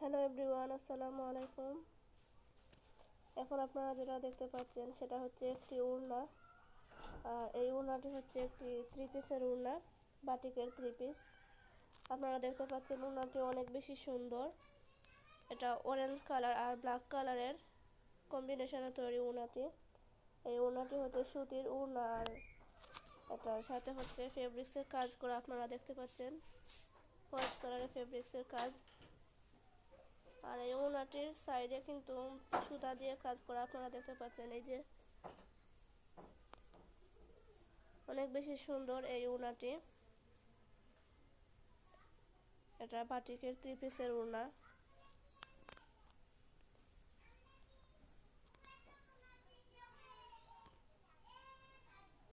Hello everyone, আসসালামু আলাইকুম। এখন আপনারা যেটা দেখতে পাচ্ছেন সেটা হচ্ছে একটি ওড়না। এই ওড়নাটি হচ্ছে একটি থ্রি পিসের ওড়না, বাটিকের থ্রি পিস। আপনারা দেখতে পাচ্ছেন ওড়নাটি অনেক বেশি সুন্দর। এটা অরেঞ্জ কালার আর ব্ল্যাক কালারের কম্বিনেশনে তৈরি ওড়নাটি। এই ওড়নাটি হচ্ছে সুতির ওড়না, আর এটার সাথে হচ্ছে ফেব্রিক্সের কাজ করা। আপনারা দেখতে পাচ্ছেন হোয়াইট কালারের ফেব্রিক্সের কাজ। আর এই ওড়নাটির সাইডে কিন্তু সুতা দিয়ে কাজ করা, আপনারা দেখতে পাচ্ছেন। এই যে অনেক বেশি সুন্দর এই ওড়নাটি। এটা বাটিকের থ্রি পিসের ওড়না।